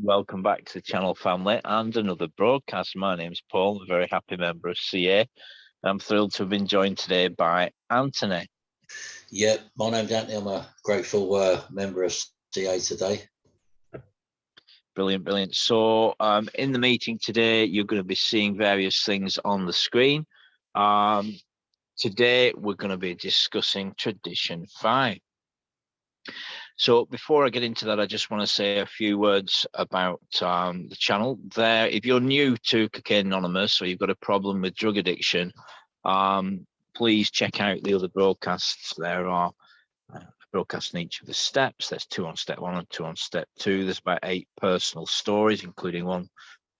Welcome back to the channel, family, and another broadcast. My name's Paul, a very happy member of CA. I'm thrilled to have been joined today by Anthony. Yeah, my name's Anthony. I'm a grateful member of CA today. Brilliant, brilliant. So in the meeting today, you're going to be seeing various things on the screen. Today, we're going to be discussing Tradition 5. So before I get into that, I just want to say a few words about the channel. There, if you're new to Cocaine Anonymous or you've got a problem with drug addiction, please check out the other broadcasts. There are broadcasts in each of the steps. There's 2 on step 1 and 2 on step 2. There's about 8 personal stories, including one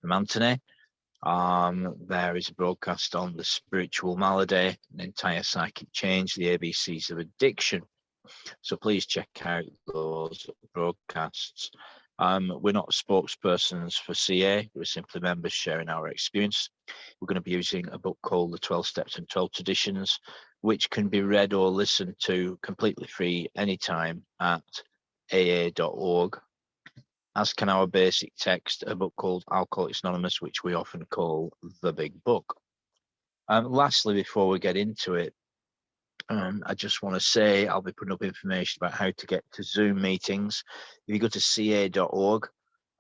from Anthony. There is a broadcast on the spiritual malady, an entire psychic change, the ABCs of addiction. So please check out those broadcasts. We're not spokespersons for CA. We're simply members sharing our experience. We're going to be using a book called The 12 Steps and 12 Traditions, which can be read or listened to completely free anytime at aa.org, as can our basic text, a book called Alcoholics Anonymous, which we often call The Big Book. Lastly, before we get into it, I just want to say I'll be putting up information about how to get to Zoom meetings. If you go to ca.org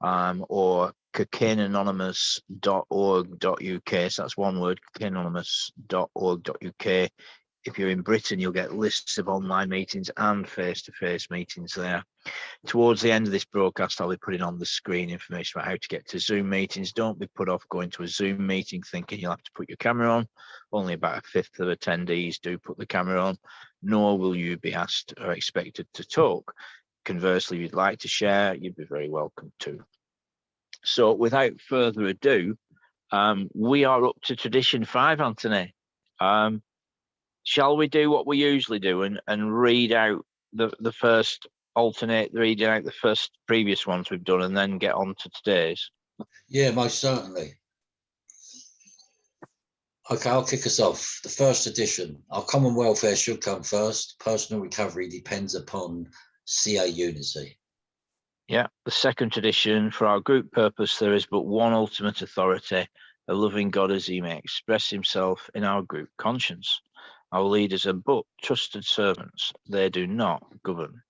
or cocaineanonymous.org.uk, so that's one word, cocaineanonymous.org.uk. If you're in Britain, you'll get lists of online meetings and face-to-face meetings there. Towards the end of this broadcast, I'll be putting on the screen information about how to get to Zoom meetings. Don't be put off going to a Zoom meeting thinking you'll have to put your camera on. Only about a fifth of attendees do put the camera on, nor will you be asked or expected to talk. Conversely, if you'd like to share, you'd be very welcome to. So without further ado, we are up to Tradition 5, Anthony. Shall we do what we usually do and read out the first alternate, read out the first previous ones we've done and then get on to today's? Yeah, most certainly. Okay, I'll kick us off. The first edition. Our common welfare should come first. Personal recovery depends upon CA unity. Yeah, the second tradition. For our group purpose, there is but one ultimate authority, a loving God as he may express himself in our group conscience. Our leaders are but trusted servants. They do not govern.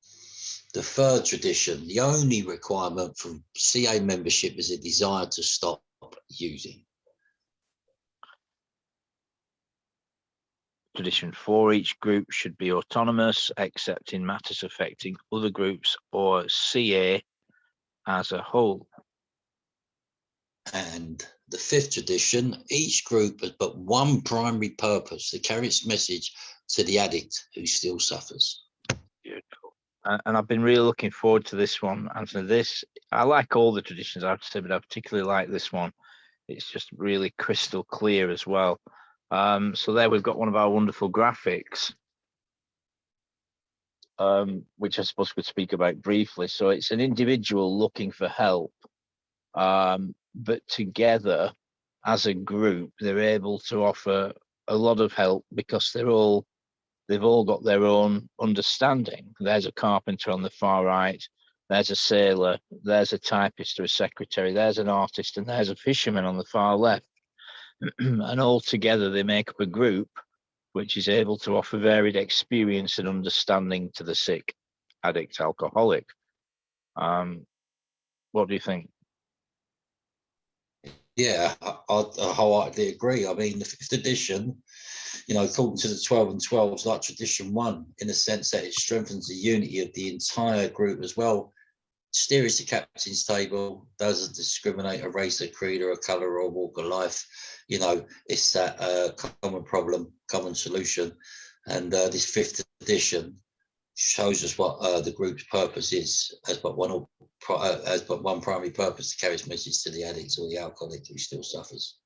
The third tradition. The only requirement for CA membership is a desire to stop using. Tradition 4, each group should be autonomous, except in matters affecting other groups or CA as a whole. And the fifth tradition, each group has but one primary purpose, to carry its message to the addict who still suffers. Beautiful. And I've been really looking forward to this one. And for this, I like all the traditions, I have to say, but I particularly like this one. It's just really crystal clear as well. So there we've got one of our wonderful graphics, which I suppose we'd speak about briefly. So it's an individual looking for help, but together as a group, they're able to offer a lot of help because they've all got their own understanding. There's a carpenter on the far right, there's a sailor, there's a typist or a secretary, there's an artist, and there's a fisherman on the far left. And all together they make up a group which is able to offer varied experience and understanding to the sick, addict, alcoholic. What do you think? Yeah, I wholeheartedly agree. I mean, the fifth edition, according to the 12 and 12, is like tradition 1 in the sense that it strengthens the unity of the entire group as well. Steers the captain's table, doesn't discriminate a race, a creed, or a colour, or walk of life. It's that common problem, common solution. And this fifth edition shows us what the group's purpose is, as but one primary purpose, to carry its message to the addicts or the alcoholic who still suffers.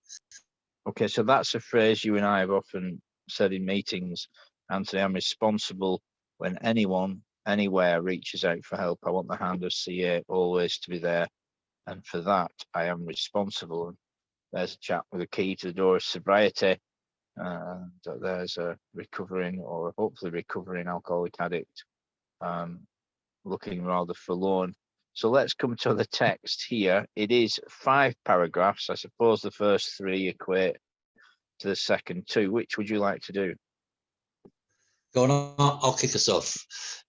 Okay, so that's a phrase you and I have often said in meetings, Anthony. I'm responsible when anyone, anywhere reaches out for help. I want the hand of CA always to be there. And for that, I am responsible. And there's a chap with a key to the door of sobriety. And there's a recovering or hopefully recovering alcoholic addict looking rather forlorn. So let's come to the text here. It is 5 paragraphs. I suppose the first 3 equate to the second 2. Which would you like to do? Go on, I'll kick us off.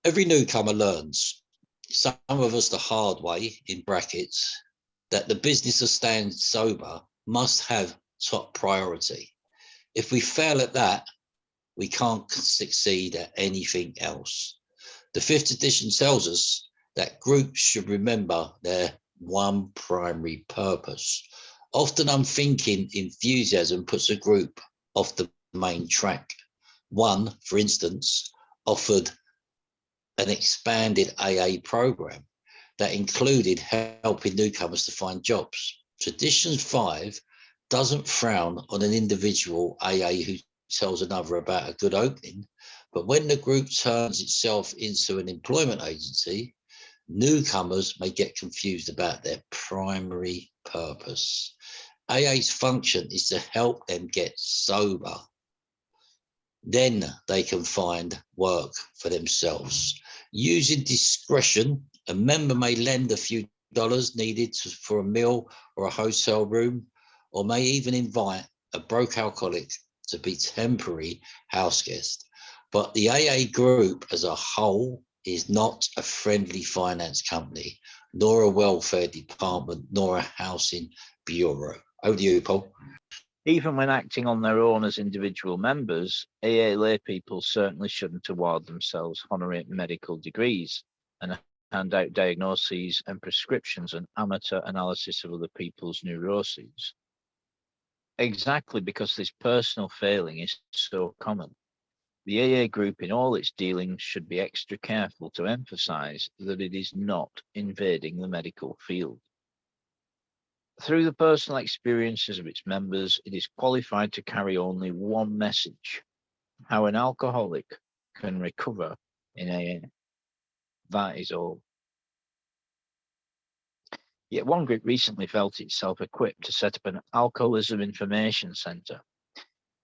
Every newcomer learns, some of us the hard way, in brackets, that the business of staying sober must have top priority. If we fail at that, we can't succeed at anything else. The 5th edition tells us that groups should remember their one primary purpose. Often unthinking enthusiasm puts a group off the main track. One, for instance, offered an expanded AA program that included helping newcomers to find jobs. Tradition 5 doesn't frown on an individual AA who tells another about a good opening, but when the group turns itself into an employment agency, newcomers may get confused about their primary purpose. AA's function is to help them get sober. Then they can find work for themselves. Using discretion, a member may lend a few dollars needed for a meal or a hotel room, or may even invite a broke alcoholic to be temporary house guest. But the AA group as a whole is not a friendly finance company, nor a welfare department, nor a housing bureau. Over to you, Paul. Even when acting on their own as individual members, AA lay people certainly shouldn't award themselves honorary medical degrees and hand out diagnoses and prescriptions and amateur analysis of other people's neuroses. Exactly because this personal failing is so common. The AA group in all its dealings should be extra careful to emphasize that it is not invading the medical field. Through the personal experiences of its members, it is qualified to carry only one message: how an alcoholic can recover in AA. That is all. Yet one group recently felt itself equipped to set up an alcoholism information centre.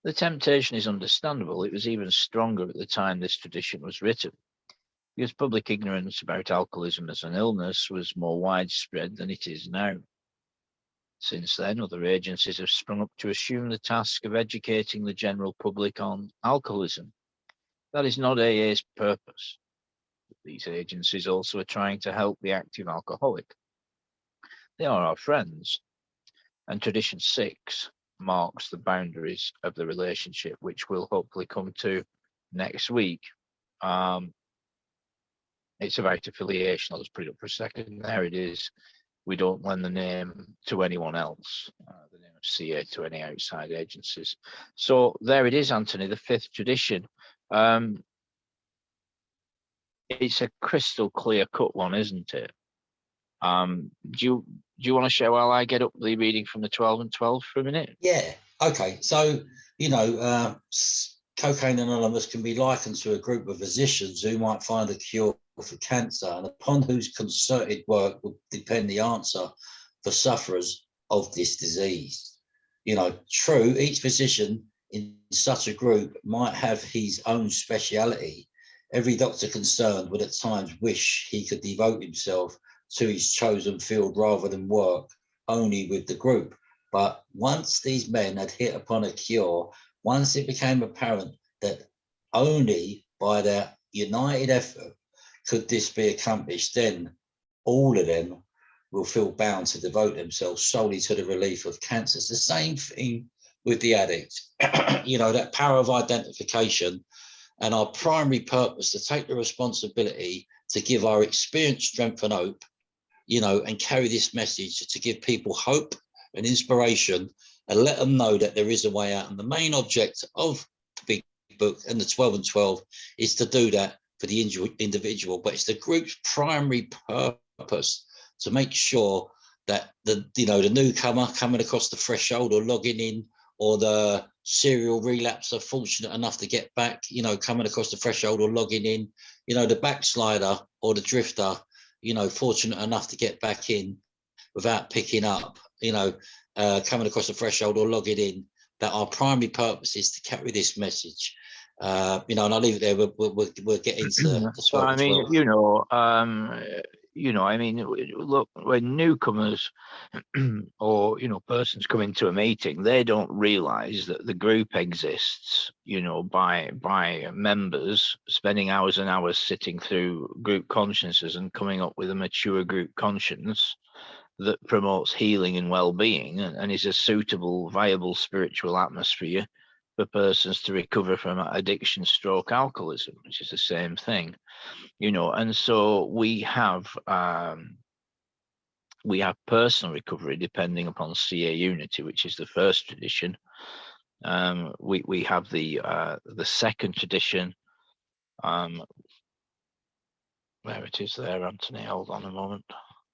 The temptation is understandable. It was even stronger at the time this tradition was written, because public ignorance about alcoholism as an illness was more widespread than it is now. Since then, other agencies have sprung up to assume the task of educating the general public on alcoholism. That is not AA's purpose. These agencies also are trying to help the active alcoholic. They are our friends, and Tradition 6 marks the boundaries of the relationship, which we'll hopefully come to next week. It's about affiliation. I'll just put it up for a second. There it is. We don't lend the name to anyone else, the name of CA to any outside agencies. So there it is, Anthony, the 5th tradition. It's a crystal clear cut one, isn't it? Do you want to share while I get up the reading from the 12 and 12 for a minute? Yeah. Okay. So, Cocaine Anonymous can be likened to a group of physicians who might find a cure for cancer, and upon whose concerted work would depend the answer for sufferers of this disease. True, each physician in such a group might have his own speciality. Every doctor concerned would at times wish he could devote himself to his chosen field rather than work only with the group. But once these men had hit upon a cure, once it became apparent that only by their united effort could this be accomplished, then all of them will feel bound to devote themselves solely to the relief of cancer. It's the same thing with the addict. That power of identification and our primary purpose to take the responsibility to give our experience, strength and hope, and carry this message to give people hope and inspiration and let them know that there is a way out. And the main object of the big book and the 12 and 12 is to do that for the individual, but it's the group's primary purpose to make sure that the newcomer coming across the threshold or logging in, or the serial relapser fortunate enough to get back, coming across the threshold or logging in, the backslider or the drifter, fortunate enough to get back in without picking up, coming across the threshold or logging in, that our primary purpose is to carry this message. And I'll leave it there. We'll get into the 12 So, I mean, I mean, look, when newcomers or, persons come into a meeting, they don't realize that the group exists, by members spending hours and hours sitting through group consciences and coming up with a mature group conscience that promotes healing and well-being and is a suitable, viable spiritual atmosphere for persons to recover from addiction, stroke, alcoholism, which is the same thing. And so we have personal recovery depending upon CA unity, which is the first tradition. We have the second tradition, where it is there, Anthony. Hold on a moment.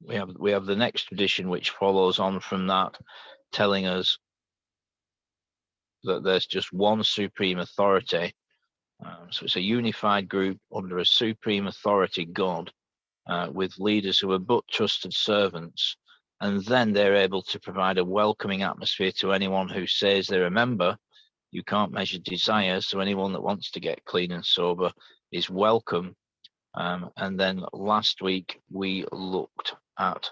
We have the next tradition which follows on from that, telling us that there's just one supreme authority. So it's a unified group under a supreme authority, God, with leaders who are but trusted servants, and then they're able to provide a welcoming atmosphere to anyone who says they're a member. You can't measure desire, so anyone that wants to get clean and sober is welcome. And then last week we looked at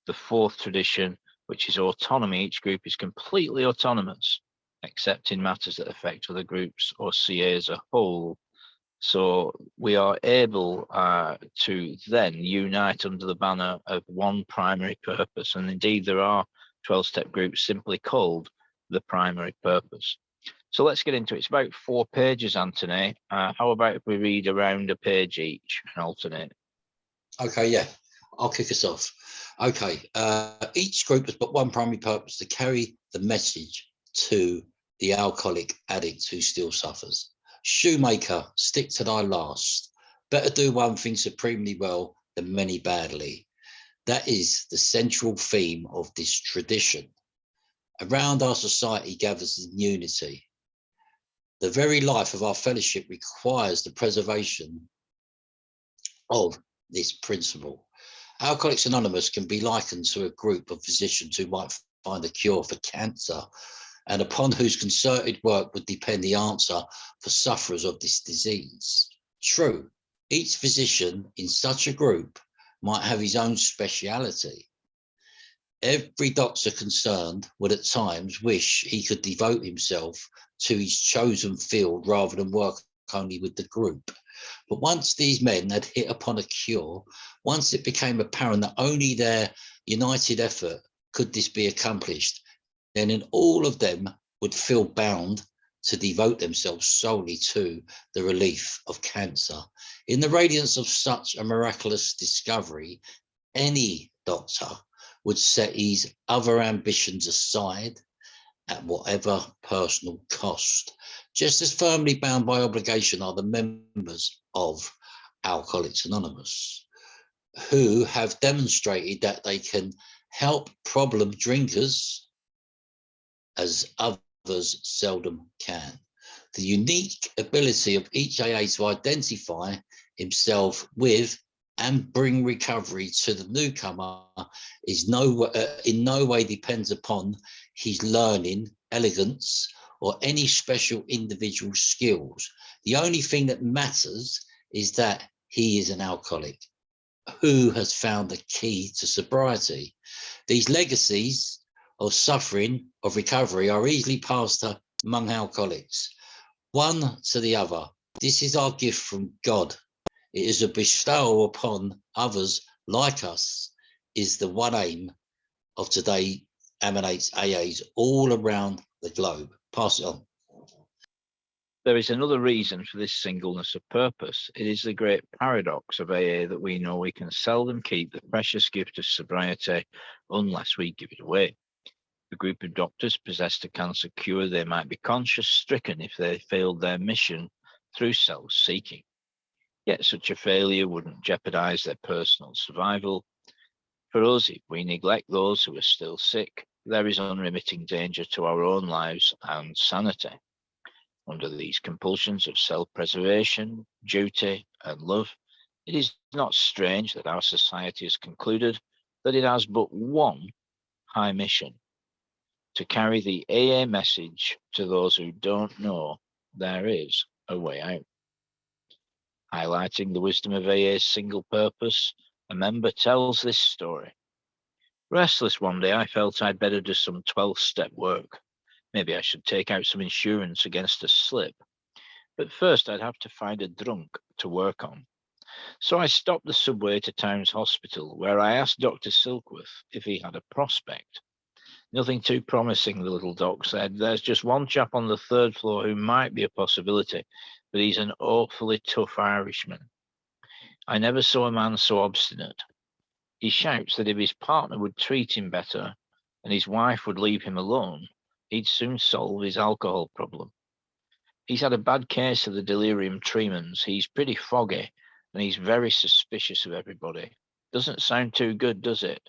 the fourth tradition, which is autonomy. Each group is completely autonomous, except in matters that affect other groups or CA as a whole. So we are able to then unite under the banner of one primary purpose. And indeed, there are 12-step groups simply called the primary purpose. So let's get into it. It's about 4 pages, Anthony. How about if we read around a page each and alternate? Okay, yeah, I'll kick us off. Okay, each group has but one primary purpose: to carry the message to the alcoholic addict who still suffers. Shoemaker, stick to thy last. Better do one thing supremely well than many badly. That is the central theme of this tradition. Around our society gathers in unity. The very life of our fellowship requires the preservation of this principle. Alcoholics Anonymous can be likened to a group of physicians who might find a cure for cancer, and upon whose concerted work would depend the answer for sufferers of this disease. True, each physician in such a group might have his own speciality. Every doctor concerned would at times wish he could devote himself to his chosen field rather than work only with the group. But once these men had hit upon a cure, once it became apparent that only their united effort could this be accomplished, then in all of them would feel bound to devote themselves solely to the relief of cancer. In the radiance of such a miraculous discovery, any doctor would set his other ambitions aside at whatever personal cost. Just as firmly bound by obligation are the members of Alcoholics Anonymous, who have demonstrated that they can help problem drinkers as others seldom can. The unique ability of each AA to identify himself with and bring recovery to the newcomer is in no way depends upon his learning, elegance, or any special individual skills. The only thing that matters is that he is an alcoholic who has found the key to sobriety. These legacies of suffering, of recovery, are easily passed among alcoholics, one to the other. This is our gift from God. It is a bestowal upon others like us, is the one aim of today emanates AAs all around the globe. Pass it on. There is another reason for this singleness of purpose. It is the great paradox of AA that we know we can seldom keep the precious gift of sobriety unless we give it away. A group of doctors possessed a cancer cure, they might be conscience stricken if they failed their mission through self-seeking. Yet such a failure wouldn't jeopardize their personal survival. For us, if we neglect those who are still sick, there is unremitting danger to our own lives and sanity. Under these compulsions of self-preservation, duty, and love, it is not strange that our society has concluded that it has but one high mission: to carry the AA message to those who don't know there is a way out. Highlighting the wisdom of AA's single purpose A member tells this story. Restless one day, I felt I'd better do some 12-step work. Maybe I should take out some insurance against a slip. But first, I'd have to find a drunk to work on. So I stopped the subway to Town's Hospital, where I asked Dr. Silkworth if he had a prospect. Nothing too promising, the little doc said. There's just one chap on the third floor who might be a possibility, but he's an awfully tough Irishman. I never saw a man so obstinate. He shouts that if his partner would treat him better and his wife would leave him alone, he'd soon solve his alcohol problem. He's had a bad case of the delirium tremens. He's pretty foggy and he's very suspicious of everybody. Doesn't sound too good, does it?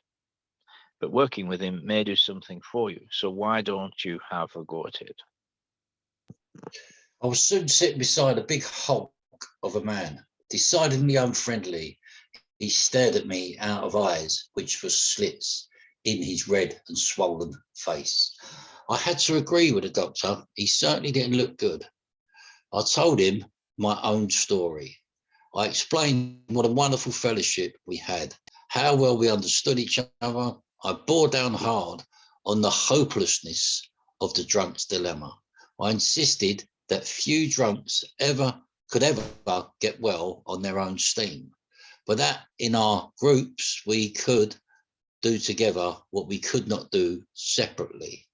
But working with him may do something for you. So why don't you have a go at it? I was soon sitting beside a big hulk of a man, decidedly unfriendly. He stared at me out of eyes, which were slits in his red and swollen face. I had to agree with the doctor. He certainly didn't look good. I told him my own story. I explained what a wonderful fellowship we had, how well we understood each other. I bore down hard on the hopelessness of the drunk's dilemma. I insisted that few drunks could ever get well on their own steam, but that in our groups we could do together what we could not do separately.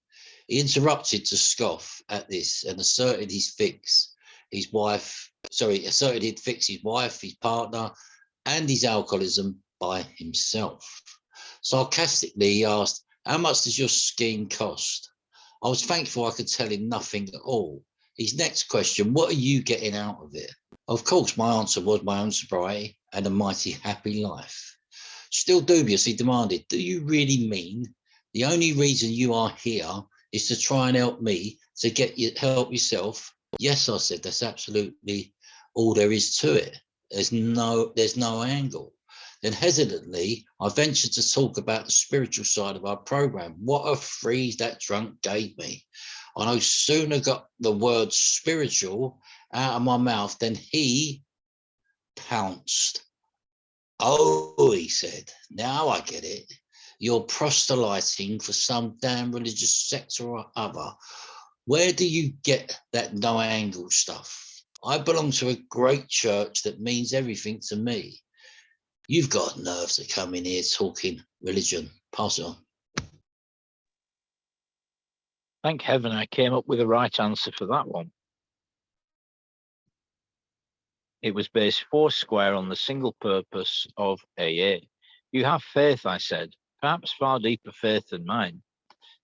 He interrupted to scoff at this and asserted he'd fix his wife, his partner, and his alcoholism by himself. Sarcastically, he asked, "How much does your scheme cost?" I was thankful I could tell him nothing at all. His next question, "What are you getting out of it?" Of course, my answer was my own sobriety and a mighty happy life. Still dubious, he demanded, "Do you really mean the only reason you are here is to try and help me to help yourself?" "Yes," I said, "that's absolutely all there is to it. There's no angle." Then hesitantly, I ventured to talk about the spiritual side of our program. What a freeze that drunk gave me. I no sooner got the word spiritual out of my mouth than he pounced. "Oh," he said, "now I get it. You're proselyting for some damn religious sect or other. Where do you get that no angle stuff? I belong to a great church that means everything to me. You've got nerves to come in here talking religion. Pass it on." Thank heaven I came up with the right answer for that one. It was based foursquare on the single purpose of AA. "You have faith," I said, "perhaps far deeper faith than mine.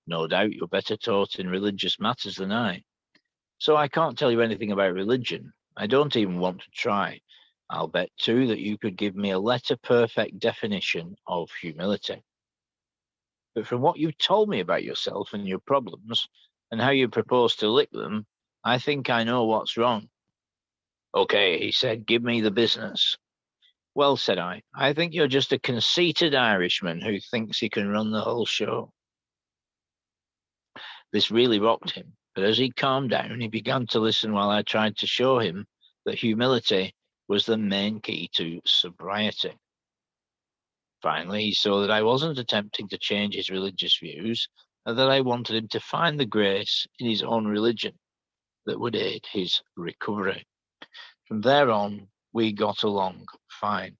No doubt you're better taught in religious matters than I. So I can't tell you anything about religion. I don't even want to try. I'll bet too that you could give me a letter-perfect definition of humility. But from what you've told me about yourself and your problems, and how you propose to lick them, I think I know what's wrong." "Okay," he said, "give me the business." "Well," said I think you're just a conceited Irishman who thinks he can run the whole show." This really rocked him, but as he calmed down, he began to listen while I tried to show him that humility was the main key to sobriety. Finally, he saw that I wasn't attempting to change his religious views, and that I wanted him to find the grace in his own religion that would aid his recovery. From there on, we got along fine.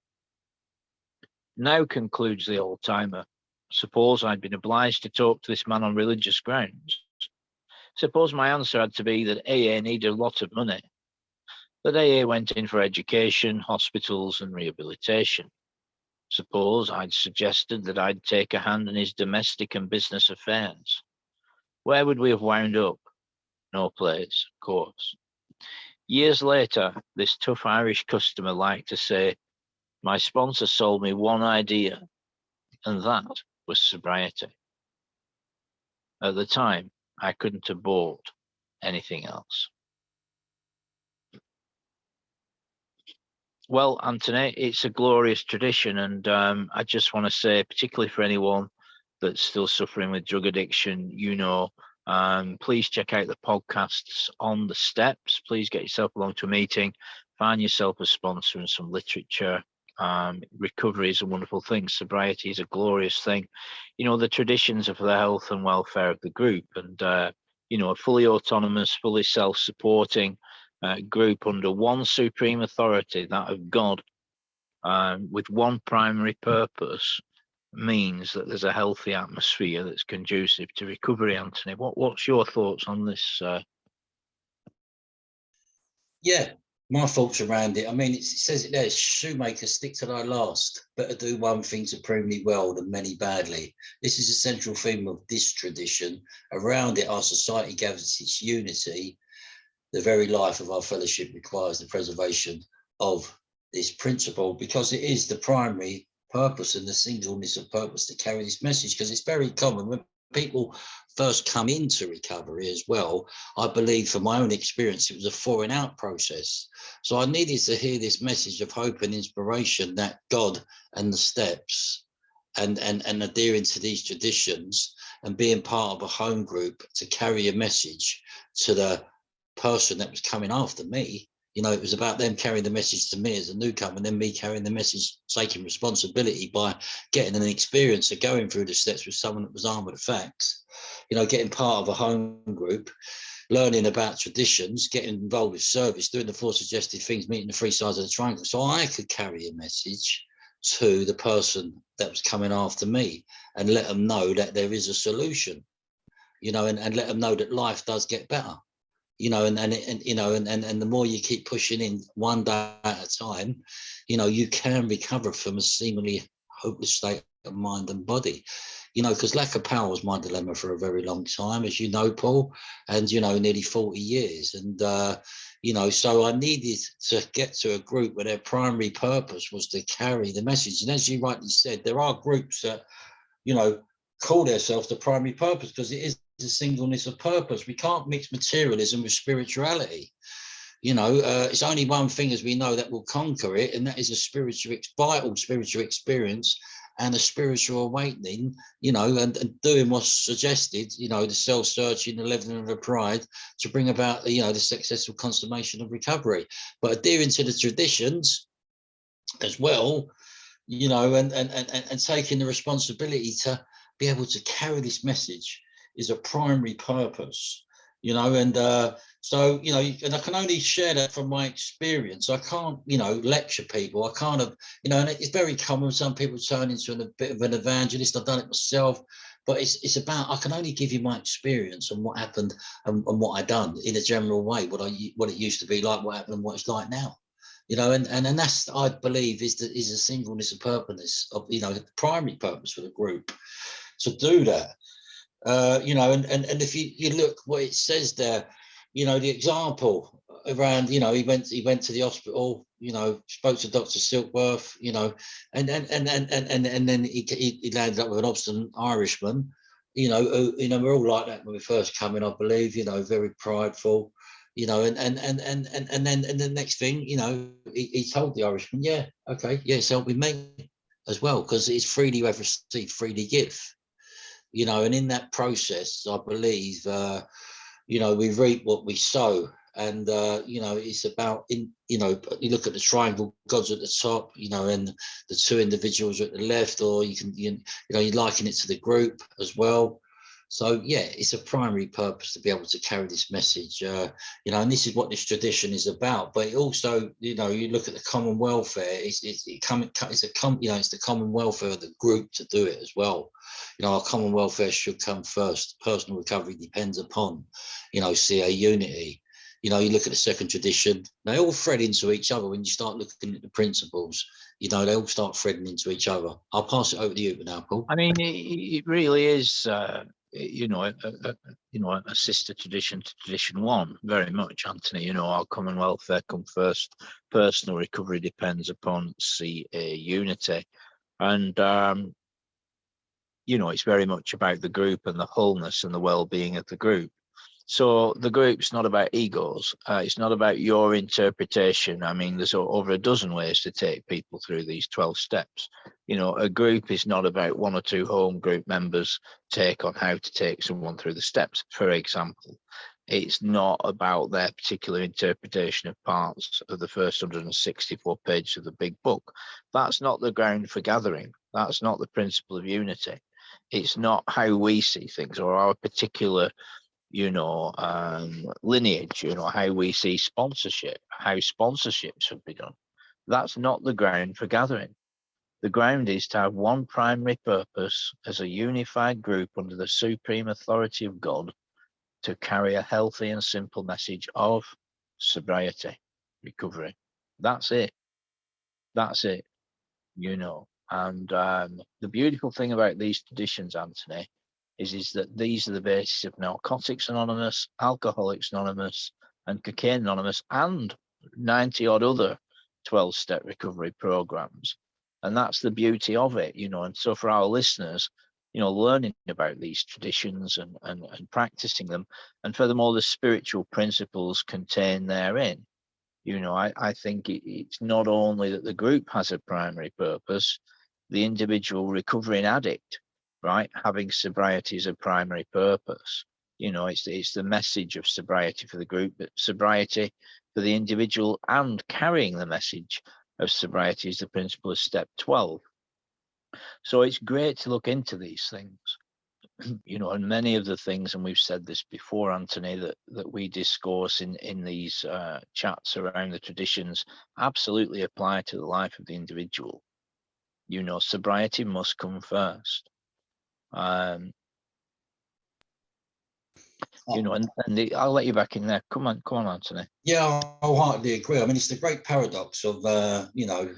"Now," concludes the old-timer, "suppose I'd been obliged to talk to this man on religious grounds. Suppose my answer had to be that AA needed a lot of money, that AA went in for education, hospitals, and rehabilitation. Suppose I'd suggested that I'd take a hand in his domestic and business affairs. Where would we have wound up? No place, of course. Years later, this tough Irish customer liked to say, 'My sponsor sold me one idea, and that was sobriety.' At the time, I couldn't have bought anything else." Well, Anthony, it's a glorious tradition, and I just want to say, particularly for anyone that's still suffering with drug addiction, please check out the podcasts on the steps. Please get yourself along to a meeting, find yourself a sponsor and some literature. Recovery is a wonderful thing. Sobriety is a glorious thing. The traditions are for the health and welfare of the group, and a fully autonomous, fully self-supporting group under one supreme authority, that of God, with one primary purpose, means that there's a healthy atmosphere that's conducive to recovery. Anthony, what's your thoughts on this? Yeah, my thoughts around it. I mean, it says it there, shoemaker, stick to thy last. Better do one thing supremely well than many badly. This is a central theme of this tradition. Around it, our society gathers its unity. The very life of our fellowship requires the preservation of this principle, because it is the primary purpose and the singleness of purpose to carry this message, because it's very common when people first come into recovery as well. I believe from my own experience, it was a falling out process. So I needed to hear this message of hope and inspiration that God and the steps and adhering to these traditions and being part of a home group to carry a message to the person that was coming after me. It was about them carrying the message to me as a newcomer, and then me carrying the message, taking responsibility by getting an experience of going through the steps with someone that was armed with the facts, getting part of a home group, learning about traditions, getting involved with service, doing the four suggested things, meeting the three sides of the triangle, so I could carry a message to the person that was coming after me and let them know that there is a solution, and let them know that life does get better. And the more you keep pushing in one day at a time, you can recover from a seemingly hopeless state of mind and body, because lack of power was my dilemma for a very long time, as you know, Paul, and, nearly 40 years. And, so I needed to get to a group where their primary purpose was to carry the message. And as you rightly said, there are groups that, call themselves the primary purpose, because it is the singleness of purpose. We can't mix materialism with spirituality. It's only one thing, as we know, that will conquer it, and that is a vital spiritual experience and a spiritual awakening, and doing what's suggested, the self-searching, the leveling of the pride, to bring about, the successful consummation of recovery. But adhering to the traditions as well, and taking the responsibility to be able to carry this message is a primary purpose, and so, and I can only share that from my experience. I can't, lecture people. I can't have, and it's very common. Some people turn into a bit of an evangelist. I've done it myself, but it's about, I can only give you my experience and what happened and what I done in a general way, what it used to be like, what happened and what it's like now. And that's, I believe, is a singleness of purpose of, the primary purpose for the group to do that. And if you look what it says there, the example around, he went to the hospital, spoke to Dr. Silkworth, and then he landed up with an obstinate Irishman, who, we're all like that when we first come in, I believe, very prideful, and then the next thing, he told the Irishman, yeah, okay, yes, help with me as well, because it's freely you have received, freely give. And in that process, I believe, we reap what we sow. And, it's about, you look at the triangle, God's at the top, and the two individuals are at the left, or you liken it to the group as well. So, yeah, it's a primary purpose to be able to carry this message, and this is what this tradition is about. But it also, you look at the common welfare, it's the common welfare of the group to do it as well. Our common welfare should come first. Personal recovery depends upon, CA unity. You look at the second tradition, they all thread into each other when you start looking at the principles. They all start threading into each other. I'll pass it over to you now, Paul. I mean, it really is, a sister tradition to tradition one, very much, Anthony. Our common welfare come first. Personal recovery depends upon CA unity. And, it's very much about the group and the wholeness and the well-being of the group. So the group's not about egos. It's not about your interpretation. I mean, there's over a dozen ways to take people through these 12 steps. A group is not about one or two home group members' take on how to take someone through the steps, for example. It's not about their particular interpretation of parts of the first 164 pages of the big book. That's not the ground for gathering. That's not the principle of unity. It's not how we see things or our particular, lineage, how we see sponsorship, how sponsorship should be done. That's not the ground for gathering. The ground is to have one primary purpose as a unified group under the supreme authority of God, to carry a healthy and simple message of sobriety, recovery. That's it. That's it, And the beautiful thing about these traditions, Anthony, is that these are the basis of Narcotics Anonymous, Alcoholics Anonymous, and Cocaine Anonymous, and 90 odd other 12-step recovery programs. And that's the beauty of it, And so for our listeners, learning about these traditions and practicing them, and furthermore, the spiritual principles contained therein. I think it's not only that the group has a primary purpose, the individual recovering addict, right, having sobriety as a primary purpose. It's the message of sobriety for the group, but sobriety for the individual, and carrying the message of sobriety is the principle of step 12. So it's great to look into these things, and many of the things, and we've said this before, Anthony, that we discourse in these chats around the traditions absolutely apply to the life of the individual. Sobriety must come first. I'll let you back in there. Come on, Anthony. Yeah, I wholeheartedly agree. I mean, it's the great paradox of,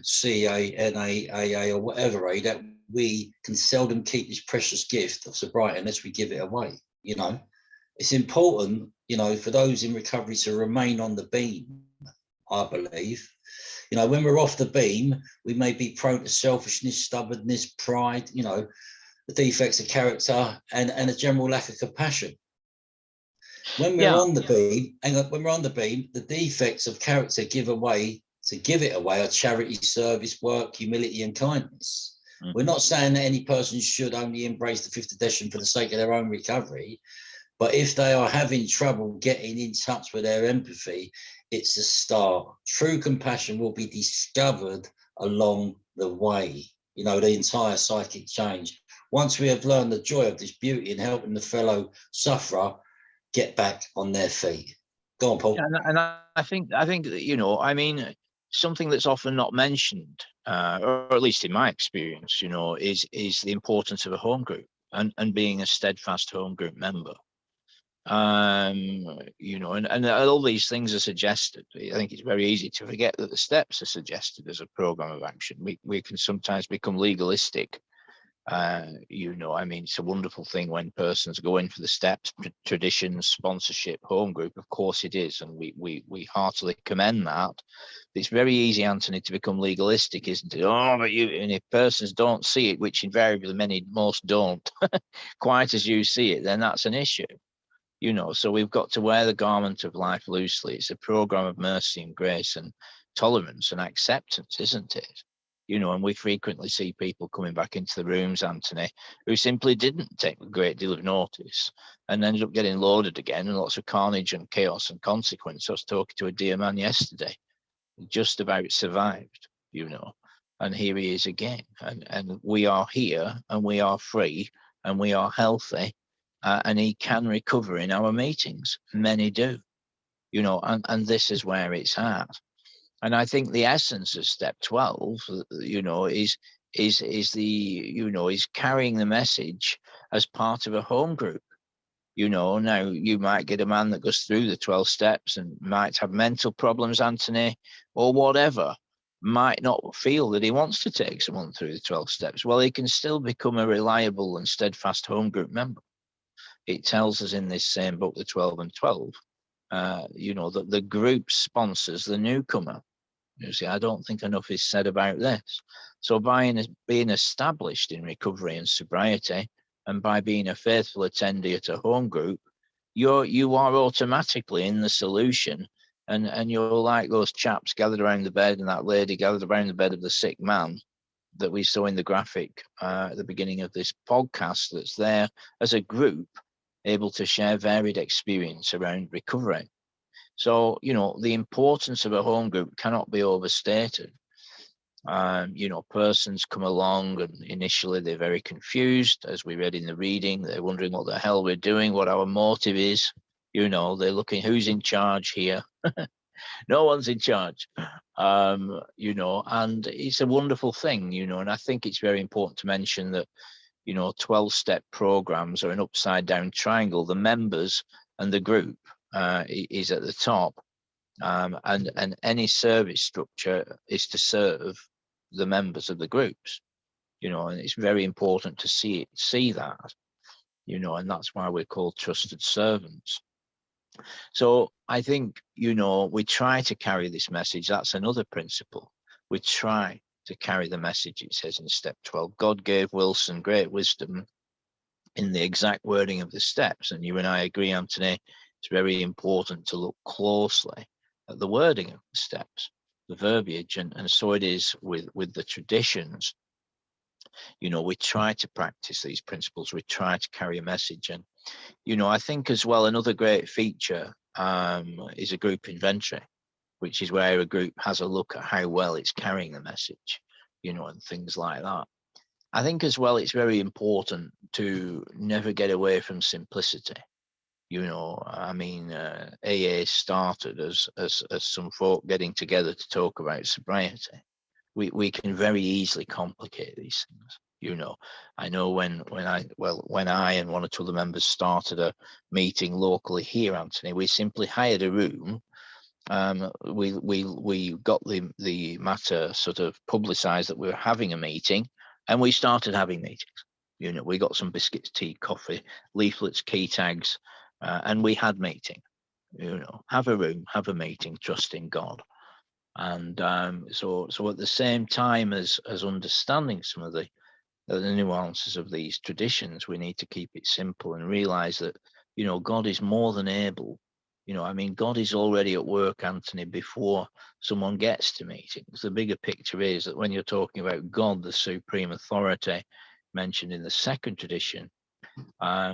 CA, NA, AA, or whatever, that we can seldom keep this precious gift of sobriety unless we give it away. It's important, for those in recovery to remain on the beam, I believe. When we're off the beam, we may be prone to selfishness, stubbornness, pride, the defects of character, and a general lack of compassion. When we're on the beam, when we're on the beam, the defects of character give it away are charity, service, work, humility, and kindness. Mm-hmm. We're not saying that any person should only embrace the fifth edition for the sake of their own recovery, but if they are having trouble getting in touch with their empathy, it's a start. True compassion will be discovered along the way, the entire psychic change. Once we have learned the joy of this beauty in helping the fellow sufferer get back on their feet. Go on, Paul. And I think that, something that's often not mentioned, or at least in my experience, is the importance of a home group and being a steadfast home group member. And all these things are suggested. I think it's very easy to forget that the steps are suggested as a program of action. We can sometimes become legalistic. It's a wonderful thing when persons go in for the steps, traditions, sponsorship, home group. Of course it is, and we heartily commend that. It's very easy, Anthony, to become legalistic, isn't it? And if persons don't see it, which invariably most don't, quite as you see it, then that's an issue. So we've got to wear the garment of life loosely. It's a program of mercy and grace and tolerance and acceptance, isn't it? And we frequently see people coming back into the rooms, Anthony, who simply didn't take a great deal of notice and ended up getting loaded again, and lots of carnage and chaos and consequence. I was talking to a dear man yesterday, just about survived, and here he is again. And we are here, and we are free, and we are healthy, and he can recover in our meetings. Many do, and this is where it's at. And I think the essence of step 12, is carrying the message as part of a home group. Now you might get a man that goes through the 12 steps and might have mental problems, Anthony, or whatever, might not feel that he wants to take someone through the 12 steps. Well, he can still become a reliable and steadfast home group member. It tells us in this same book, the 12 and 12, that the group sponsors the newcomer. I don't think enough is said about this. So by being established in recovery and sobriety, and by being a faithful attendee at a home group, you are automatically in the solution, and you're like those chaps gathered around the bed, and that lady gathered around the bed of the sick man that we saw in the graphic at the beginning of this podcast, that's there as a group able to share varied experience around recovery. So, the importance of a home group cannot be overstated. Persons come along and initially they're very confused, as we read in the reading. They're wondering what the hell we're doing, what our motive is. They're looking, who's in charge here? No one's in charge. And it's a wonderful thing, and I think it's very important to mention that, 12-step programs are an upside down triangle. The members and the group is at the top. And any service structure is to serve the members of the groups, and it's very important to see that, and that's why we're called trusted servants. So I think, we try to carry this message. That's another principle. We try to carry the message. It says in step 12, God gave Wilson great wisdom in the exact wording of the steps. And you and I agree, Anthony, it's very important to look closely at the wording of the steps, the verbiage, and so it is with the traditions. We try to practice these principles. We try to carry a message. And, I think as well, another great feature is a group inventory, which is where a group has a look at how well it's carrying the message, and things like that. I think as well, it's very important to never get away from simplicity. AA started as some folk getting together to talk about sobriety. We can very easily complicate these things. I know when I and one or two other members started a meeting locally here, Anthony, we simply hired a room. We got the matter sort of publicised that we were having a meeting, and we started having meetings. We got some biscuits, tea, coffee, leaflets, key tags, and we had meeting. Have a room, have a meeting, trust in God. And so at the same time as understanding some of the nuances of these traditions, we need to keep it simple and realize that, God is more than able. God is already at work, Anthony, before someone gets to meetings. The bigger picture is that when you're talking about God, the supreme authority mentioned in the second tradition,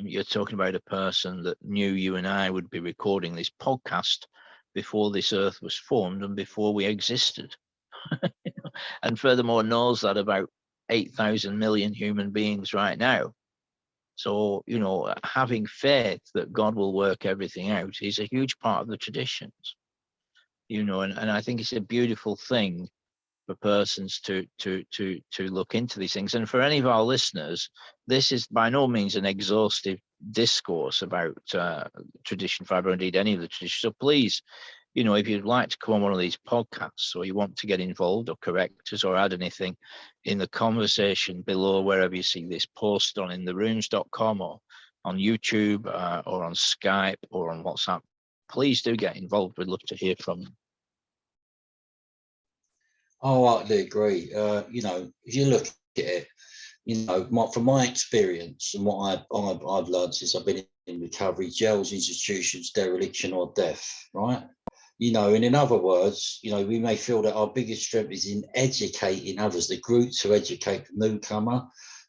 you're talking about a person that knew you and I would be recording this podcast before this earth was formed and before we existed. And furthermore knows that about 8,000 million human beings right now. So, having faith that God will work everything out is a huge part of the traditions, and I think it's a beautiful thing for persons to look into these things. And for any of our listeners, this is by no means an exhaustive discourse about tradition 5 or indeed any of the traditions. So please, if you'd like to come on one of these podcasts, or you want to get involved or correct us or add anything in the conversation below, wherever you see this post on intherooms.com or on YouTube or on Skype or on WhatsApp, please do get involved. We'd love to hear from you. Oh, I totally agree. If you look at it, from my experience and what I've learned since I've been in recovery, jails, institutions, dereliction or death, right? And in other words, we may feel that our biggest strength is in educating others, the group, to educate the newcomer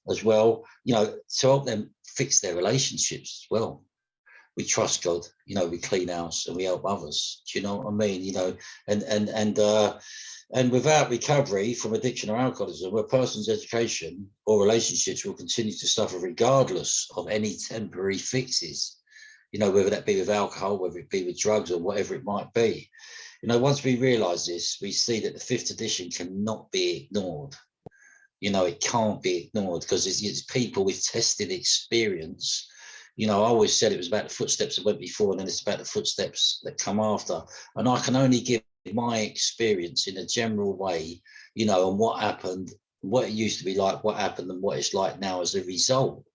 as well, to help them fix their relationships as well. We trust God, we clean house and we help others. Do you know what I mean? And without recovery from addiction or alcoholism, a person's education or relationships will continue to suffer regardless of any temporary fixes, whether that be with alcohol, whether it be with drugs or whatever it might be. Once we realize this, we see that the 5th edition cannot be ignored. It can't be ignored because it's people with tested experience. I always said it was about the footsteps that went before, and then it's about the footsteps that come after. And I can only give my experience in a general way, on what happened, what it used to be like, what happened, and what it's like now as a result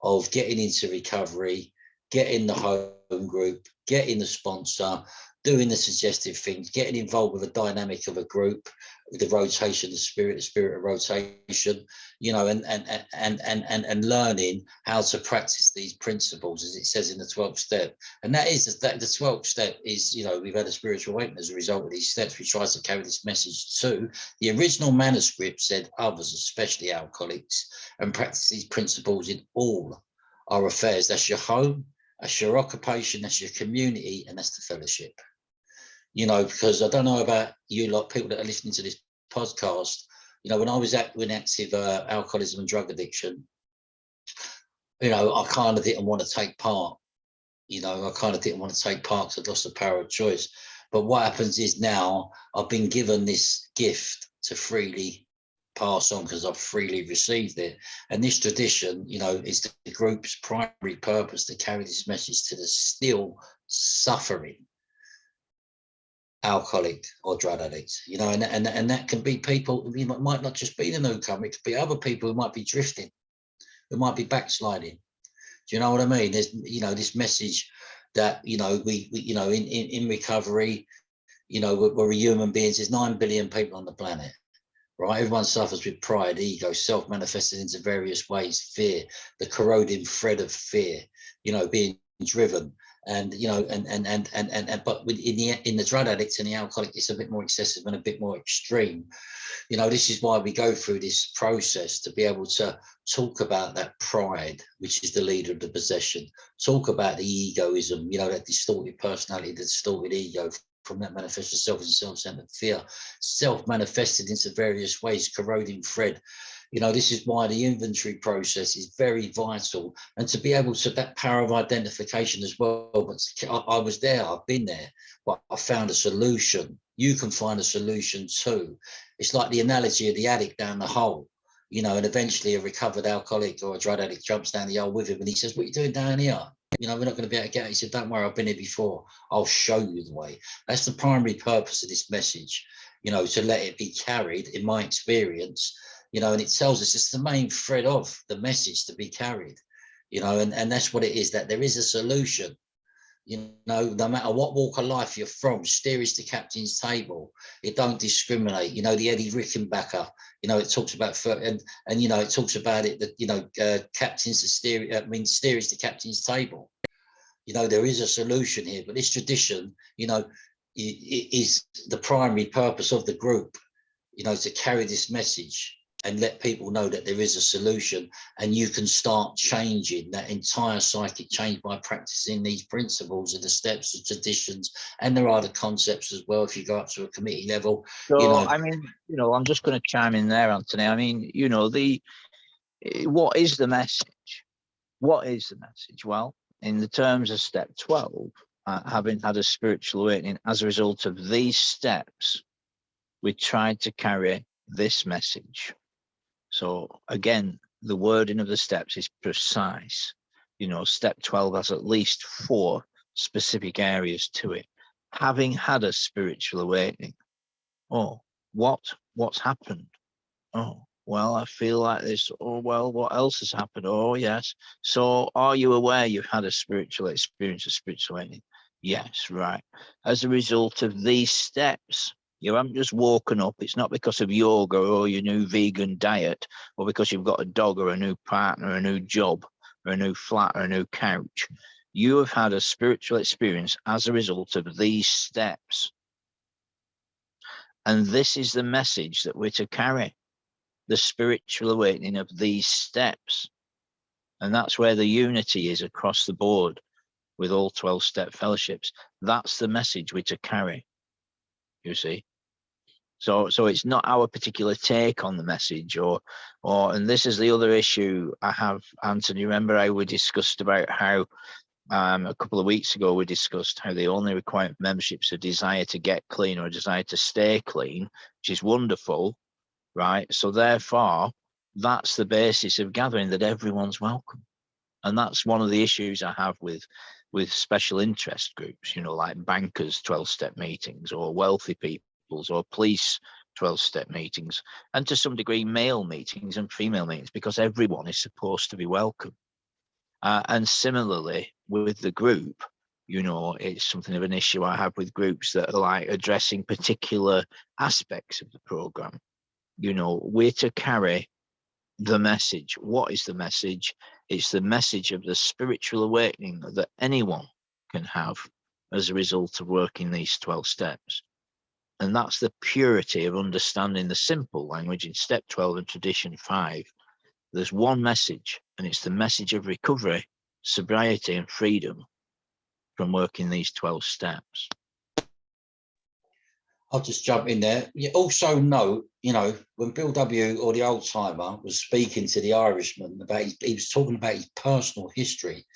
of getting into recovery, getting the home group, getting the sponsor, doing the suggestive things, getting involved with the dynamic of a group, with the rotation, the spirit of rotation, and learning how to practice these principles, as it says in the 12th step. And that is that the 12th step is, we've had a spiritual awakening as a result of these steps. We try to carry this message too. The original manuscript said others, especially alcoholics, and practice these principles in all our affairs. That's your home, That's your occupation, that's your community, and that's the fellowship. You know, because I don't know about you lot, people that are listening to this podcast, you know, when I was in active alcoholism and drug addiction, you know, I kind of didn't want to take part. You know, I kind of didn't want to take part because I'd lost the power of choice. But what happens is now I've been given this gift to freely pass on because I've freely received it. And this tradition, you know, is the group's primary purpose to carry this message to the still suffering alcoholic or drug addict, you know, and that can be people, it might not just be the newcomer, it could be other people who might be drifting, who might be backsliding. Do you know what I mean? There's, you know, this message that, you know, we you know, in recovery, you know, we're human beings. There's 9 billion people on the planet, right? Everyone suffers with pride, ego, self-manifested into various ways, fear, the corroding thread of fear, you know, being driven. And, you know, but in the drug addict and the alcoholic, it's a bit more excessive and a bit more extreme. You know, this is why we go through this process, to be able to talk about that pride, which is the leader of the possession, talk about the egoism, you know, that distorted personality, the distorted ego, from that manifested self and self-centered fear, self-manifested into various ways, corroding thread. You know, this is why the inventory process is very vital, and to be able to, that power of identification as well. But I was there, I've been there, but I found a solution. You can find a solution too. It's like the analogy of the addict down the hole, you know, and eventually a recovered alcoholic or a drug addict jumps down the hole with him and he says, "What are you doing down here? You know, we're not going to be able to get it." He said, "Don't worry, I've been here before. I'll show you the way." That's the primary purpose of this message, you know, to let it be carried, in my experience, you know, and it tells us it's the main thread of the message to be carried, you know, and that's what it is, that there is a solution. You know, no matter what walk of life you're from, steer is the captain's table. It don't discriminate. You know, the Eddie Rickenbacker, you know, it talks about, and you know, it talks about it that, you know, captains the steer, steer is the captain's table. You know, there is a solution here, but this tradition, you know, is the primary purpose of the group, you know, to carry this message and let people know that there is a solution, and you can start changing that entire psychic change by practicing these principles and the steps, the traditions, and there are the concepts as well. If you go up to a committee level, So, you know, I mean, you know, I'm just going to chime in there, Anthony. I mean, you know, what is the message? What is the message? Well, in the terms of step 12, having had a spiritual awakening as a result of these steps, we tried to carry this message. So again, the wording of the steps is precise. You know, step 12 has at least 4 specific areas to it. Having had a spiritual awakening. Oh, what's happened? Oh, well, I feel like this. Oh, well, what else has happened? Oh, yes. So are you aware you've had a spiritual experience, a spiritual awakening? Yes, right. As a result of these steps, you haven't just woken up. It's not because of yoga or your new vegan diet, or because you've got a dog or a new partner, or a new job, or a new flat, or a new couch. You have had a spiritual experience as a result of these steps. And this is the message that we're to carry, the spiritual awakening of these steps. And that's where the unity is across the board with all 12-step fellowships. That's the message we're to carry, you see. So it's not our particular take on the message, and this is the other issue I have, Anthony. Remember how we discussed about how a couple of weeks ago we discussed how the only requirement membership's a desire to get clean or a desire to stay clean, which is wonderful, right? So therefore, that's the basis of gathering, that everyone's welcome. And that's one of the issues I have with special interest groups, you know, like bankers' 12-step meetings, or wealthy people's, or police 12-step meetings, and to some degree male meetings and female meetings, because everyone is supposed to be welcome. And similarly with the group, you know, it's something of an issue I have with groups that are like addressing particular aspects of the program. You know, we're to carry the message. What is the message? It's the message of the spiritual awakening that anyone can have as a result of working these 12 steps. And that's the purity of understanding the simple language in step 12 and tradition 5. There's one message, and it's the message of recovery, sobriety, and freedom from working these 12 steps. I'll just jump in there. You also note, when Bill W. or the old timer was speaking to the Irishman about, he was talking about his personal history.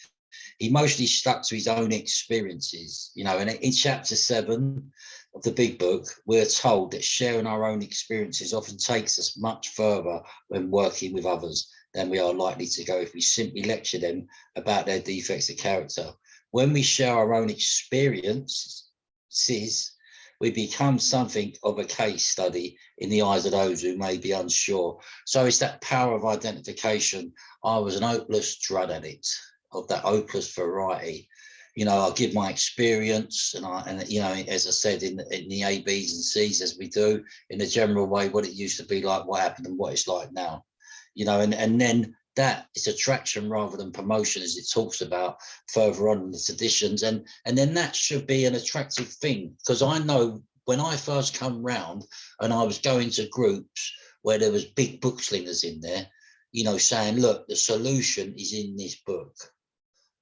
He mostly stuck to his own experiences, and in chapter 7 of the big book, we're told that sharing our own experiences often takes us much further when working with others than we are likely to go if we simply lecture them about their defects of character. When we share our own experiences, we become something of a case study in the eyes of those who may be unsure. So it's that power of identification. I was an hopeless drug addict of that hopeless variety. I'll give my experience, and as I said, in the A, B's and C's, as we do, in a general way, what it used to be like, what happened, and what it's like now. And then that is attraction rather than promotion, as it talks about further on in the traditions. And then that should be an attractive thing, because I know when I first come round and I was going to groups where there was big book slingers in there, saying, look, the solution is in this book.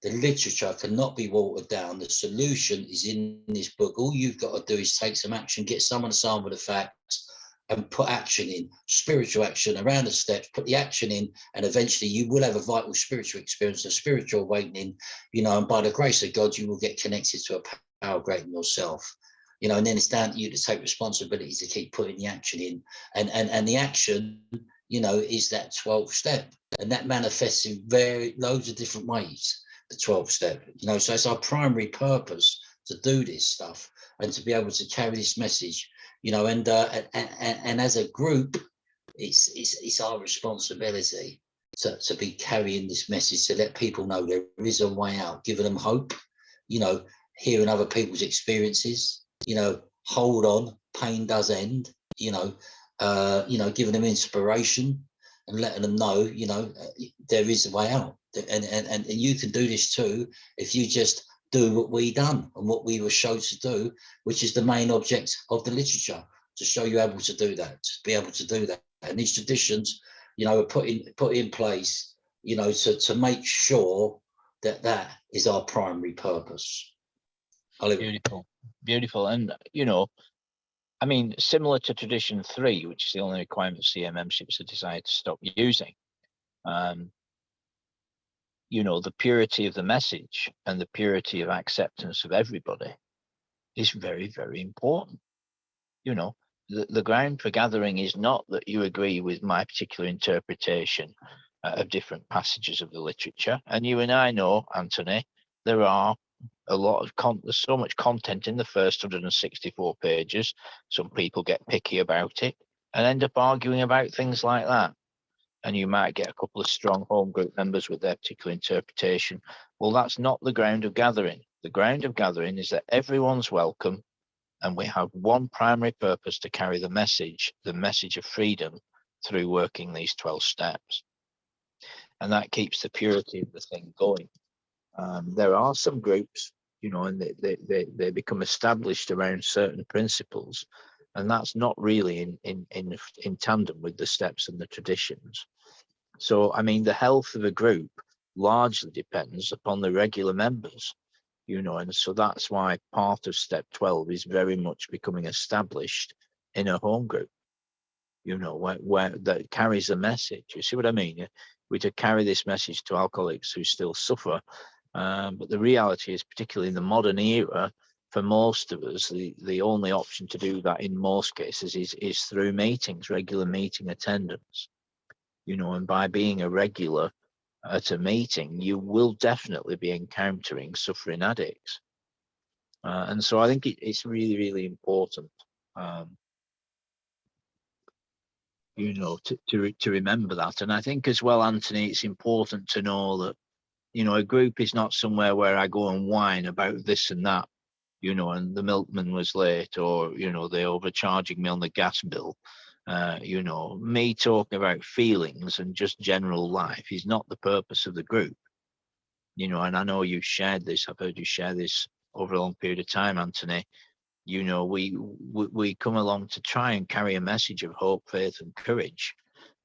The literature cannot be watered down. The solution is in this book. All you've got to do is take some action, get someone to sample the facts, and put action in, spiritual action around the steps, put the action in, and eventually you will have a vital spiritual experience, a spiritual awakening, and by the grace of God, you will get connected to a power greater than yourself, and then it's down to you to take responsibility to keep putting the action in. And the action, is that 12th step, and that manifests in loads of different ways, the 12th step, so it's our primary purpose to do this stuff and to be able to carry this message. And as a group, it's our responsibility to be carrying this message, to let people know there is a way out, giving them hope, hearing other people's experiences, hold on, pain does end, giving them inspiration and letting them know, there is a way out. And you can do this too if you just do what we done and what we were shown to do, which is the main object of the literature, to show you able to do that, to be able to do that. And these traditions, are put in place, to make sure that is our primary purpose. Beautiful. And, similar to tradition 3, which is the only requirement CM memberships have decided to stop using, the purity of the message and the purity of acceptance of everybody is very, very important. The ground for gathering is not that you agree with my particular interpretation of different passages of the literature. And you and I know, Anthony, there are a lot of there's so much content in the first 164 pages. Some people get picky about it and end up arguing about things like that. And you might get a couple of strong home group members with their particular interpretation. Well, that's not the ground of gathering. The ground of gathering is that everyone's welcome, and we have one primary purpose: to carry the message of freedom through working these 12 steps. And that keeps the purity of the thing going. There are some groups, and they become established around certain principles, and that's not really in tandem with the steps and the traditions. So, the health of a group largely depends upon the regular members, and so that's why part of step 12 is very much becoming established in a home group, where that carries a message. You see what I mean? We to carry this message to alcoholics who still suffer. But the reality is, particularly in the modern era, for most of us, the only option to do that in most cases is through meetings, regular meeting attendance. And by being a regular at a meeting, you will definitely be encountering suffering addicts. And so I think it's really, really important, to remember that. And I think as well, Anthony, it's important to know that, a group is not somewhere where I go and whine about this and that, and the milkman was late, or, they're overcharging me on the gas bill. Me talking about feelings and just general life is not the purpose of the group. And I know you shared this, I've heard you share this over a long period of time, Anthony. We come along to try and carry a message of hope, faith and courage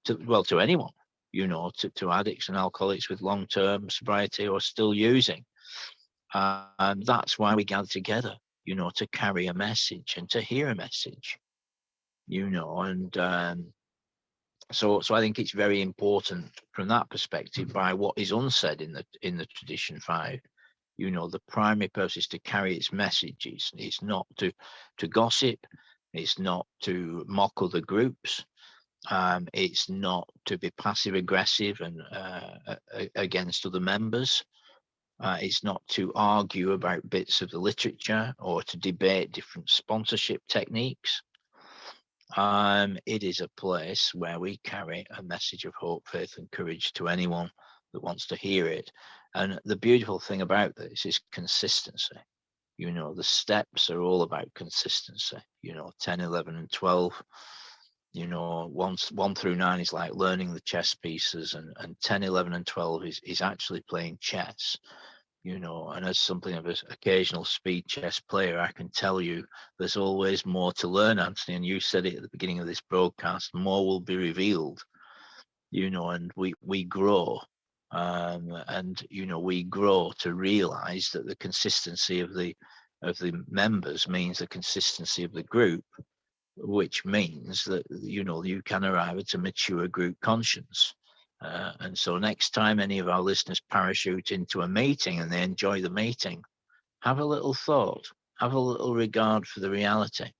to anyone, to addicts and alcoholics with long-term sobriety or still using. And that's why we gather together, to carry a message and to hear a message, and so I think it's very important from that perspective by what is unsaid in the tradition 5. The primary purpose is to carry its messages. It's not to gossip. It's not to mock other groups. It's not to be passive aggressive and against other members. It's not to argue about bits of the literature or to debate different sponsorship techniques. It is a place where we carry a message of hope, faith, and courage to anyone that wants to hear it. And the beautiful thing about this is consistency. The steps are all about consistency. 10, 11, and 12. 1 through 9 is like learning the chess pieces, and 10, 11, and 12 is actually playing chess. And as something of an occasional speed chess player, I can tell you there's always more to learn, Anthony. And you said it at the beginning of this broadcast, more will be revealed, and we grow. And we grow to realize that the consistency of the members means the consistency of the group, which means that you can arrive at a mature group conscience. And so next time any of our listeners parachute into a meeting and they enjoy the meeting, have a little thought, have a little regard for the reality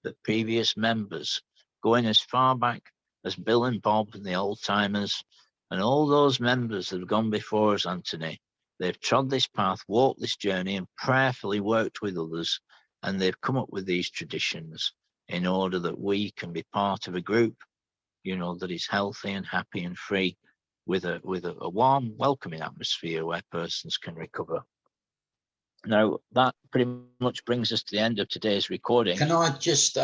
that previous members, going as far back as Bill and Bob and the old timers, and all those members that have gone before us, Anthony, they've trod this path, walked this journey, and prayerfully worked with others, and they've come up with these traditions in order that we can be part of a group, that is healthy and happy and free, with a warm, welcoming atmosphere where persons can recover. Now, that pretty much brings us to the end of today's recording. Can I just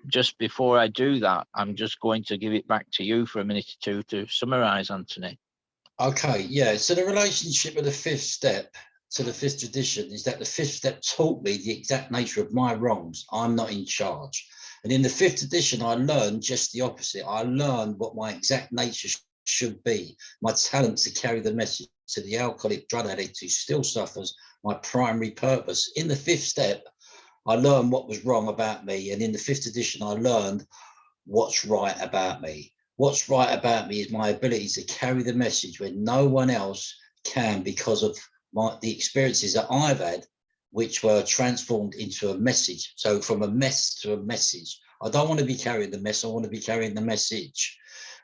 just before I do that, I'm just going to give it back to you for a minute or two to summarize, Anthony. Okay, yeah. So the relationship of the 5th step to the 5th tradition is that the 5th step taught me the exact nature of my wrongs. I'm not in charge. And in the 5th tradition, I learned just the opposite. I learned what my exact nature should be, my talent to carry the message to the alcoholic drug addict who still suffers, my primary purpose. In the 5th step, I learned what was wrong about me. And in the 5th edition, I learned what's right about me. What's right about me is my ability to carry the message when no one else can, because of the experiences that I've had, which were transformed into a message. So from a mess to a message. I don't want to be carrying the mess. I want to be carrying the message,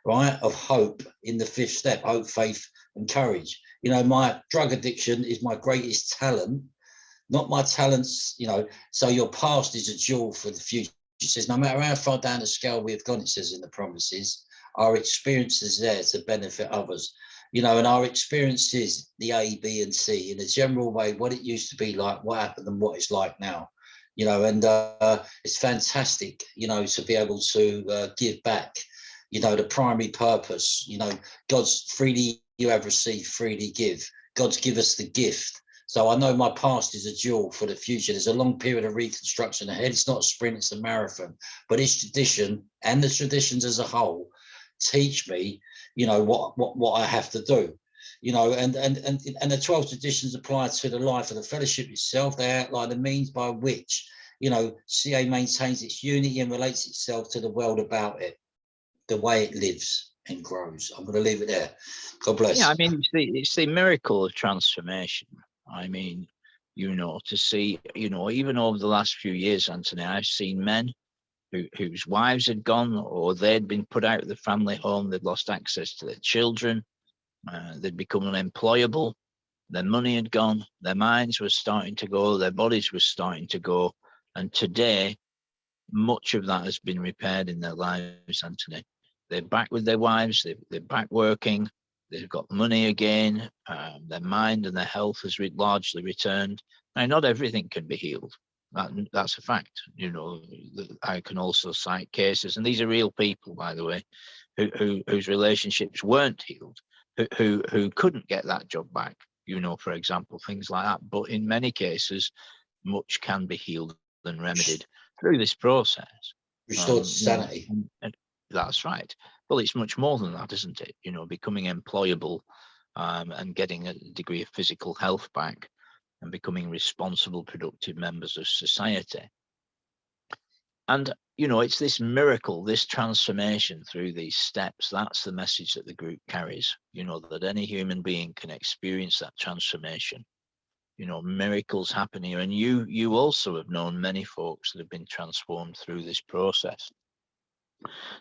right, of hope in the 5th step, hope, faith, and courage. My drug addiction is my greatest talent, not my talents, so your past is a jewel for the future. It says, no matter how far down the scale we have gone, it says in the promises, our experience is there to benefit others. And our experiences, the A, B, and C, in a general way, what it used to be like, what happened, and what it's like now. And it's fantastic, to be able to give back, the primary purpose, God's freely you have received, freely give. God's give us the gift. So I know my past is a jewel for the future. There's a long period of reconstruction ahead. It's not a sprint, it's a marathon. But each tradition and the traditions as a whole teach me, what I have to do. And the 12 traditions apply to the life of the fellowship itself. They outline the means by which, CA maintains its unity and relates itself to the world about it, the way it lives and grows. I'm going to leave it there. God bless. Yeah, I mean, it's the miracle of transformation. I mean, to see, even over the last few years, Anthony, I've seen men whose wives had gone, or they'd been put out of the family home, they'd lost access to their children, they'd become unemployable, their money had gone, their minds were starting to go, their bodies were starting to go. And today, much of that has been repaired in their lives, Anthony. They're back with their wives, they're back working, they've got money again, their mind and their health has largely returned. Now, not everything can be healed. That's a fact. I can also cite cases, and these are real people, by the way, whose relationships weren't healed, who couldn't get that job back, for example, things like that. But in many cases, much can be healed and remedied through this process. Restored sanity. And that's right. Well, it's much more than that, isn't it? Becoming employable, and getting a degree of physical health back and becoming responsible, productive members of society. And, it's this miracle, this transformation through these steps. That's the message that the group carries, that any human being can experience that transformation. Miracles happen here. And you also have known many folks that have been transformed through this process.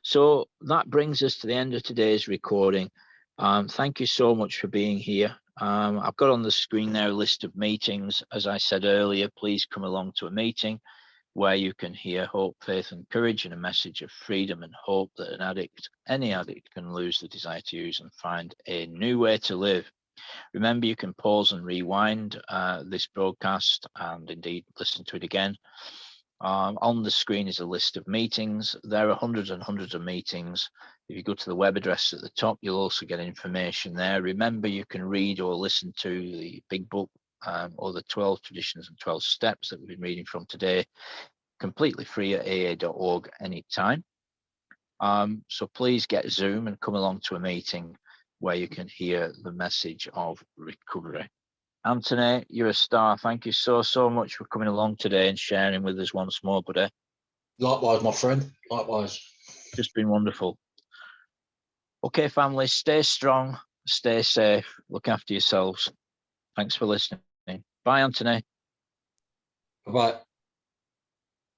So that brings us to the end of today's recording. Thank you so much for being here. I've got on the screen there a list of meetings. As I said earlier, please come along to a meeting where you can hear hope, faith, and courage, and a message of freedom and hope that any addict can lose the desire to use and find a new way to live. Remember, you can pause and rewind this broadcast and indeed listen to it again. On the screen is a list of meetings. There are hundreds and hundreds of meetings. If you go to the web address at the top, you'll also get information there. Remember, you can read or listen to the big book or the 12 traditions and 12 steps that we've been reading from today, completely free at aa.org anytime. So please get Zoom and come along to a meeting where you can hear the message of recovery. Anthony, you're a star. Thank you so much for coming along today and sharing with us once more, buddy. Likewise, my friend. Likewise. Just been wonderful. Okay, family, stay strong, stay safe, look after yourselves. Thanks for listening. Bye, Anthony. Bye-bye.